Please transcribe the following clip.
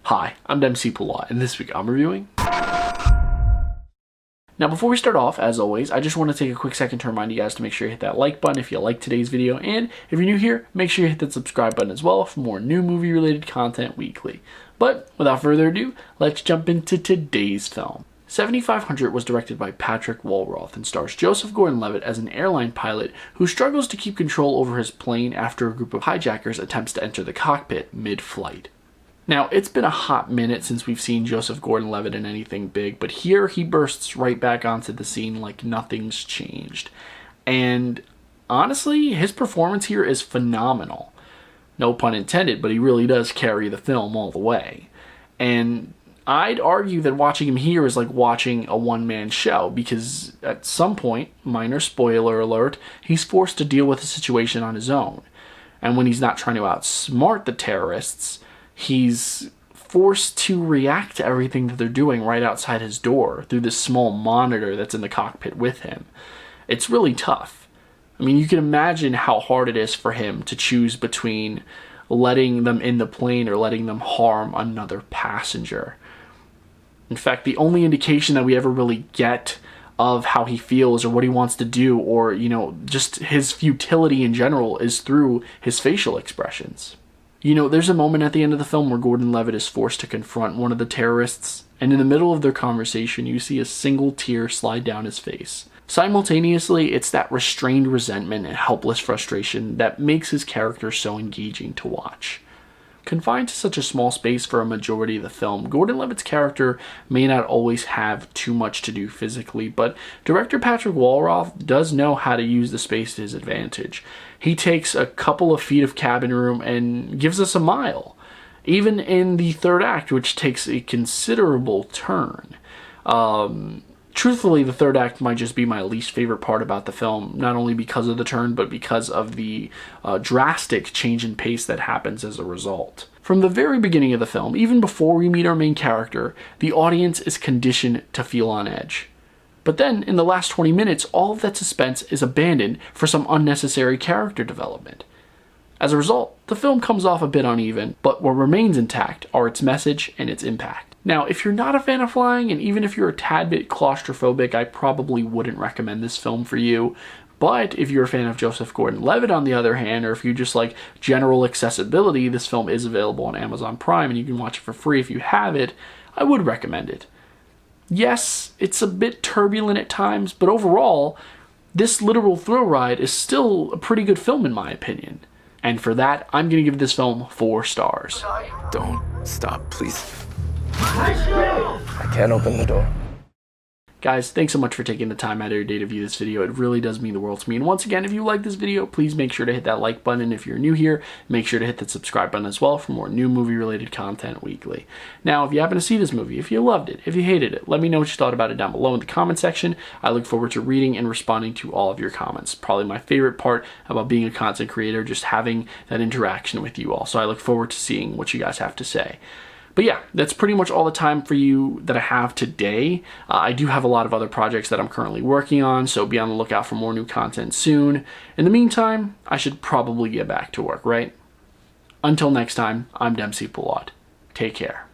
Hi, I'm Dempsey Pulot, and this week I'm reviewing... Now before we start off, as always, I just want to take a quick second to remind you guys to make sure you hit that like button if you like today's video, and if you're new here, make sure you hit that subscribe button as well for more new movie related content weekly. But without further ado, let's jump into today's film. 7500 was directed by Patrick Walrath and stars Joseph Gordon Levitt as an airline pilot who struggles to keep control over his plane after a group of hijackers attempts to enter the cockpit mid-flight. Now, it's been a hot minute since we've seen Joseph Gordon Levitt in anything big, but here he bursts right back onto the scene like nothing's changed. And honestly, his performance here is phenomenal. No pun intended, but he really does carry the film all the way. And I'd argue that watching him here is like watching a one-man show, because at some point, minor spoiler alert, he's forced to deal with the situation on his own. And when he's not trying to outsmart the terrorists, he's forced to react to everything that they're doing right outside his door through this small monitor that's in the cockpit with him. It's really tough. I mean, you can imagine how hard it is for him to choose between letting them in the plane or letting them harm another passenger. In fact, the only indication that we ever really get of how he feels or what he wants to do, or, you know, just his futility in general, is through his facial expressions. You know, there's a moment at the end of the film where Gordon Levitt is forced to confront one of the terrorists, and in the middle of their conversation, you see a single tear slide down his face. Simultaneously, it's that restrained resentment and helpless frustration that makes his character so engaging to watch. Confined to such a small space for a majority of the film, Gordon Levitt's character may not always have too much to do physically, but director Patrick Walrath does know how to use the space to his advantage. He takes a couple of feet of cabin room and gives us a mile, even in the third act, which takes a considerable turn. Truthfully, the third act might just be my least favorite part about the film, not only because of the turn, but because of the drastic change in pace that happens as a result. From the very beginning of the film, even before we meet our main character, the audience is conditioned to feel on edge. But then, in the last 20 minutes, all of that suspense is abandoned for some unnecessary character development. As a result, the film comes off a bit uneven, but what remains intact are its message and its impact. Now, if you're not a fan of flying, and even if you're a tad bit claustrophobic, I probably wouldn't recommend this film for you. But if you're a fan of Joseph Gordon Levitt, on the other hand, or if you just like general accessibility, this film is available on Amazon Prime, and you can watch it for free if you have it. I would recommend it. Yes, it's a bit turbulent at times, but overall, this literal thrill ride is still a pretty good film in my opinion. And for that, I'm going to give this film 4 stars. Don't stop, please. I can't open the door. Guys, thanks so much for taking the time out of your day to view this video. It really does mean the world to me. And once again, if you like this video, please make sure to hit that like button. And if you're new here, make sure to hit that subscribe button as well for more new movie-related content weekly. Now, if you happen to see this movie, if you loved it, if you hated it, let me know what you thought about it down below in the comment section. I look forward to reading and responding to all of your comments. Probably my favorite part about being a content creator, just having that interaction with you all. So I look forward to seeing what you guys have to say. But yeah, that's pretty much all the time for you that I have today. I do have a lot of other projects that I'm currently working on, so be on the lookout for more new content soon. In the meantime, I should probably get back to work, right? Until next time, I'm Dempsey Pulot. Take care.